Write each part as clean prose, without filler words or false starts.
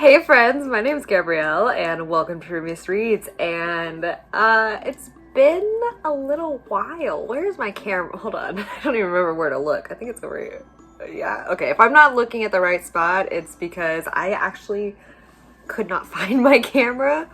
Hey friends, my name is Gabrielle and welcome to FrumiousReads. And it's been a little while. Where's my camera? Hold on, I don't even remember where to look. I think it's over here. Yeah, okay, if I'm not looking at the right spot, it's because I actually could not find my camera,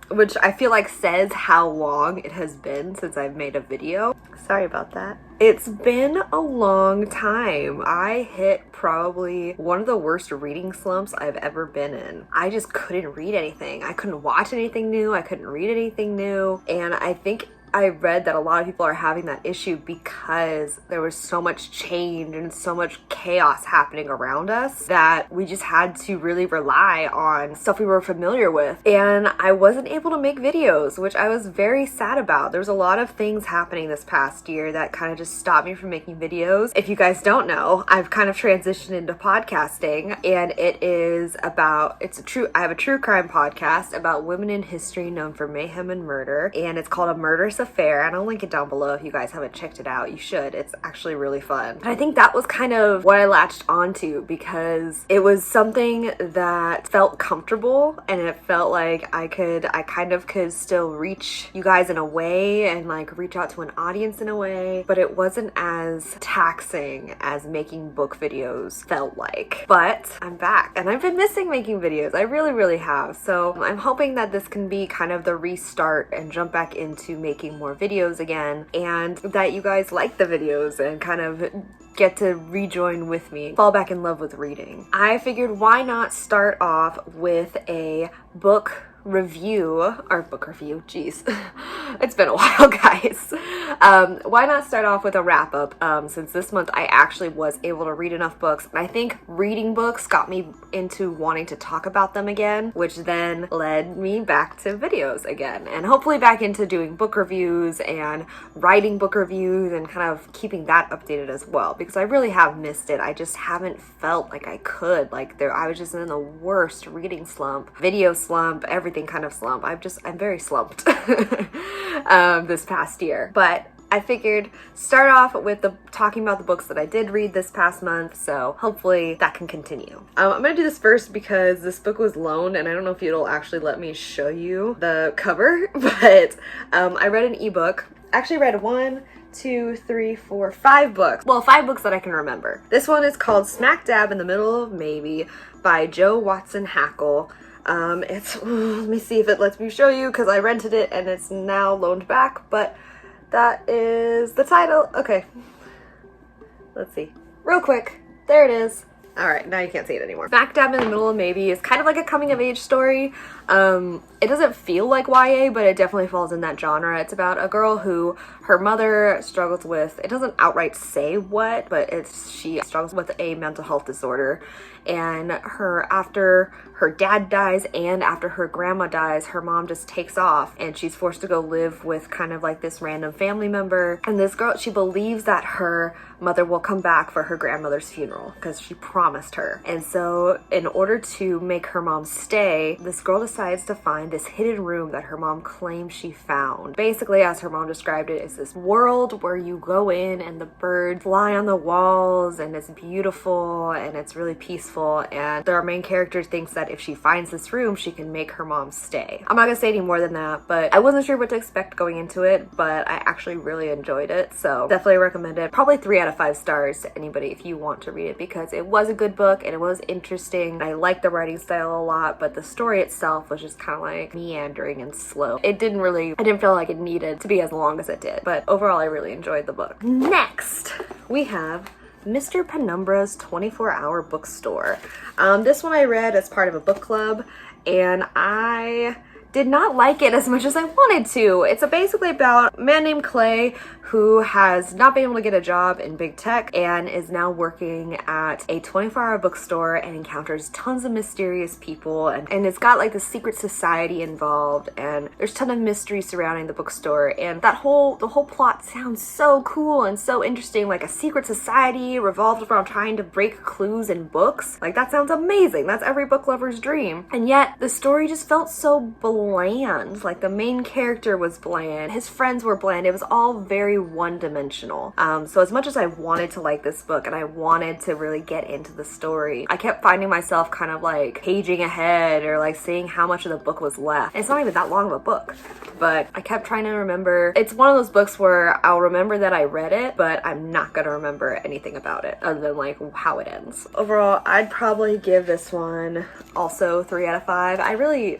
which I feel like says how long it has been since I've made a video. Sorry about that. It's been a long time. I hit probably one of the worst reading slumps I've ever been in. I just couldn't read anything. I couldn't watch anything new. I couldn't read anything new. And I think I read that a lot of people are having that issue because there was so much change and so much chaos happening around us that we just had to really rely on stuff we were familiar with. And I wasn't able to make videos, which I was very sad about. There's a lot of things happening this past year that kind of just stopped me from making videos. If you guys don't know, I've kind of transitioned into podcasting, and I have a true crime podcast about women in history known for mayhem and murder, and it's called A Murderous Affair, and I'll link it down below if you guys haven't checked it out. You should. It's actually really fun. But I think that was kind of what I latched onto because it was something that felt comfortable, and it felt like I kind of could still reach you guys in a way and like reach out to an audience in a way, but it wasn't as taxing as making book videos felt like. But I'm back and I've been missing making videos. I really have. So I'm hoping that this can be kind of the restart and jump back into making more videos again, and that you guys like the videos and kind of get to rejoin with me, fall back in love with reading. I figured why not start off with a book review, geez. It's been a while, guys. Why not start off with a wrap up, since this month I actually was able to read enough books, and I think reading books got me into wanting to talk about them again, which then led me back to videos again, and hopefully back into doing book reviews and writing book reviews and kind of keeping that updated as well, because I really have missed it. I just haven't felt like I could. I was just in the worst reading slump, video slump, everything kind of slump. I'm very slumped this past year. But I figured start off with talking about the books that I did read this past month, so hopefully that can continue. I'm gonna do this first because this book was loaned, and I don't know if it'll actually let me show you the cover, but I read an ebook. Actually read 5 books. Well, 5 books that I can remember. This one is called Smack Dab in the Middle of Maybe by Joe Watson Hackle. Let me see if it lets me show you, because I rented it and it's now loaned back, but that is the title. Okay, let's see real quick. There it is. All right, now you can't see it anymore. Smack Dab in the Middle of Maybe is kind of like a coming of age story. It doesn't feel like YA, but it definitely falls in that genre. It's about a girl who her mother struggles with, it doesn't outright say what, but she struggles with a mental health disorder. And after her dad dies and after her grandma dies, her mom just takes off and she's forced to go live with kind of like this random family member. And this girl, she believes that her mother will come back for her grandmother's funeral because she promised her. And so in order to make her mom stay, this girl decides to find this hidden room that her mom claims she found. Basically, as her mom described it, it's this world where you go in and the birds fly on the walls and it's beautiful and it's really peaceful, and our main character thinks that if she finds this room, she can make her mom stay. I'm not gonna say any more than that, but I wasn't sure what to expect going into it, but I actually really enjoyed it, so definitely recommend it. Probably 3 out of 5 stars to anybody if you want to read it, because it was a good book and it was interesting. I liked the writing style a lot, but the story itself was just kind of like meandering and slow. I didn't feel like it needed to be as long as it did, but overall I really enjoyed the book. Next, we have Mr. Penumbra's 24-Hour Bookstore. This one I read as part of a book club, and I did not like it as much as I wanted to. It's basically about a man named Clay who has not been able to get a job in big tech and is now working at a 24-hour bookstore and encounters tons of mysterious people, and it's got like the secret society involved, and there's a ton of mystery surrounding the bookstore, and the whole plot sounds so cool and so interesting, like a secret society revolved around trying to break clues in books. Like, that sounds amazing. That's every book lover's dream. And yet the story just felt so bland bland. Like, the main character was bland, his friends were bland, it was all very one-dimensional. So as much as I wanted to like this book and I wanted to really get into the story, I kept finding myself kind of like paging ahead or like seeing how much of the book was left. And it's not even that long of a book, but I kept trying to remember. It's one of those books where I'll remember that I read it, but I'm not gonna remember anything about it other than like how it ends. Overall, I'd probably give this one also 3 out of 5.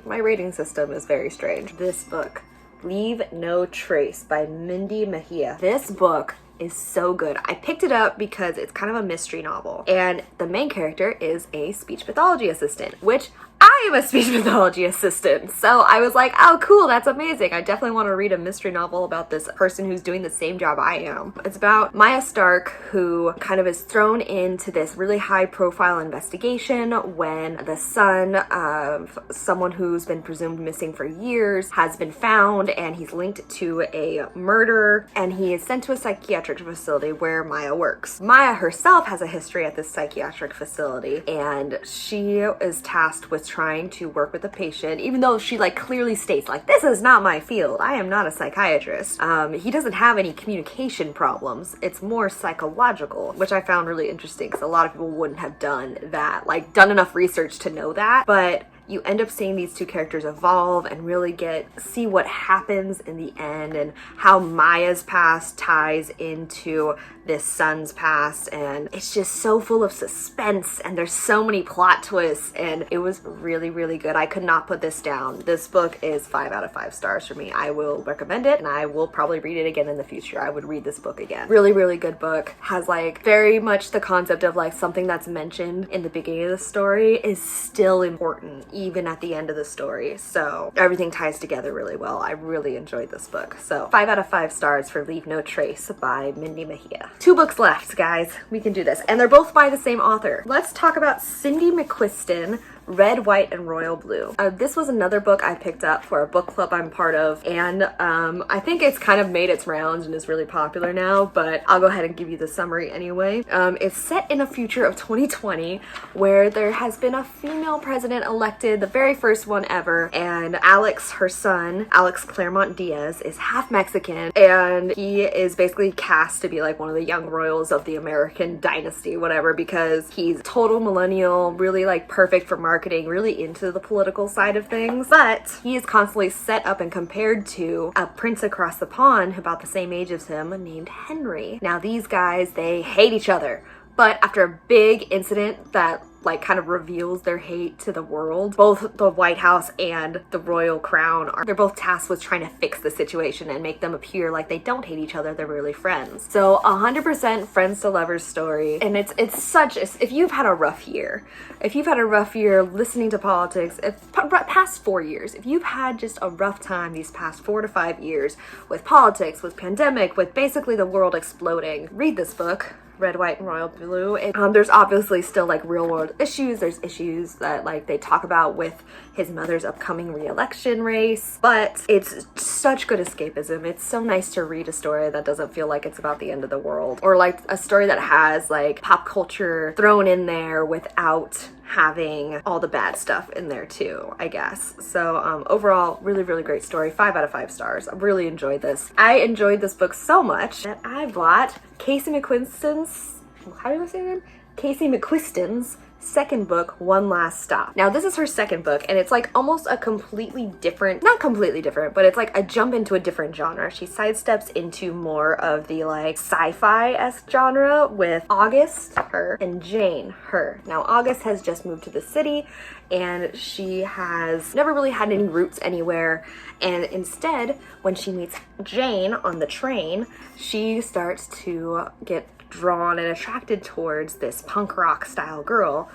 My rating system is very strange. This book, Leave No Trace by Mindy Mejia. This book is so good. I picked it up because it's kind of a mystery novel, and the main character is a speech pathology assistant, which I am a speech pathology assistant. So I was like, oh cool, that's amazing. I definitely want to read a mystery novel about this person who's doing the same job I am. It's about Maya Stark, who kind of is thrown into this really high profile investigation when the son of someone who's been presumed missing for years has been found, and he's linked to a murder, and he is sent to a psychiatric facility where Maya works. Maya herself has a history at this psychiatric facility, and she is tasked with trying to work with the patient, even though she like clearly states like, this is not my field, I am not a psychiatrist. He doesn't have any communication problems, it's more psychological, which I found really interesting because a lot of people wouldn't have done that, like done enough research to know that. But you end up seeing these two characters evolve and really see what happens in the end and how Maya's past ties into this son's past, and it's just so full of suspense and there's so many plot twists, and it was really, really good. I could not put this down. This book is 5 out of 5 stars for me. I will recommend it, and I will probably read it again in the future. I would read this book again. Really, really good book. Has like very much the concept of like something that's mentioned in the beginning of the story is still important even at the end of the story. So everything ties together really well. I really enjoyed this book. So 5 out of 5 stars for Leave No Trace by Mindy Mejia. 2 books left, guys. We can do this. And they're both by the same author. Let's talk about Cindy McQuiston, Red, White, and Royal Blue. This was another book I picked up for a book club I'm part of, and I think it's kind of made its rounds and is really popular now, but I'll go ahead and give you the summary anyway. It's set in a future of 2020 where there has been a female president elected, the very first one ever, and Alex, her son, Alex Claremont Diaz, is half Mexican, and he is basically cast to be like one of the young royals of the American dynasty, whatever, because he's total millennial, really like perfect for marketing, really into the political side of things, but he is constantly set up and compared to a prince across the pond about the same age as him named Henry. Now these guys, they hate each other, but after a big incident that like kind of reveals their hate to the world, both the White House and the royal crown they're both tasked with trying to fix the situation and make them appear like they don't hate each other, they're really friends. So 100% friends to lovers story, and it's such, if you've had a rough year, listening to politics, past 4 years, if you've had just a rough time these past 4 to 5 years with politics, with pandemic, with basically the world exploding, read this book, Red, White, and Royal Blue. There's obviously still like real world issues. There's issues that like they talk about with his mother's upcoming re-election race, but it's such good escapism. It's so nice to read a story that doesn't feel like it's about the end of the world, or like a story that has like pop culture thrown in there without having all the bad stuff in there too, I guess. So overall, really, really great story. 5 out of 5 stars. I really enjoyed this. I enjoyed this book so much that I bought Casey McQuiston's, how do I say it? Casey McQuiston's second book, One Last Stop. Now this is her second book, and it's like almost a completely different, not completely different, but it's like a jump into a different genre. She sidesteps into more of the like sci-fi-esque genre with August, her, and Jane, her. Now August has just moved to the city, and she has never really had any roots anywhere, and instead when she meets Jane on the train, she starts to get drawn and attracted towards this punk rock style girl.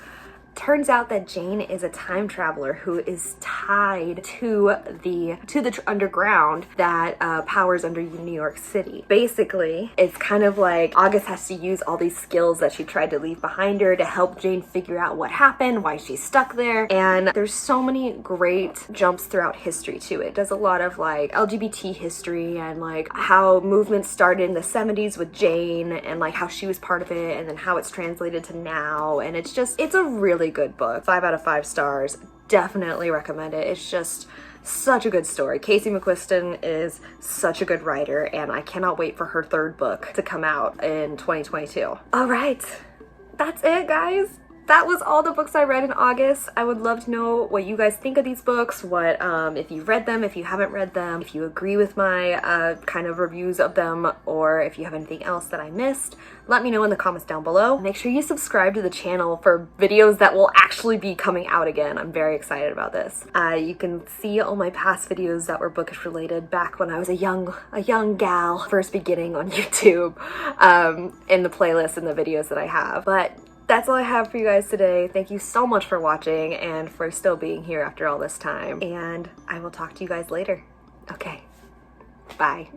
Turns out that Jane is a time traveler who is tied to the underground that powers under New York City. Basically, it's kind of like August has to use all these skills that she tried to leave behind her to help Jane figure out what happened, why she's stuck there, and there's so many great jumps throughout history too. It does a lot of like LGBT history and like how movements started in the 70s with Jane and like how she was part of it, and then how it's translated to now, and it's a really really good book. 5 out of 5 stars. Definitely recommend it. It's just such a good story. Casey McQuiston is such a good writer, and I cannot wait for her 3rd book to come out in 2022. All right, that's it, guys. That was all the books I read in August. I would love to know what you guys think of these books, what if you've read them, if you haven't read them, if you agree with my kind of reviews of them, or if you have anything else that I missed. Let me know in the comments down below. Make sure you subscribe to the channel for videos that will actually be coming out again. I'm very excited about this. You can see all my past videos that were bookish related back when I was a young gal first beginning on YouTube in the playlist and the videos that I have. But that's all I have for you guys today. Thank you so much for watching and for still being here after all this time. And I will talk to you guys later. Okay, bye.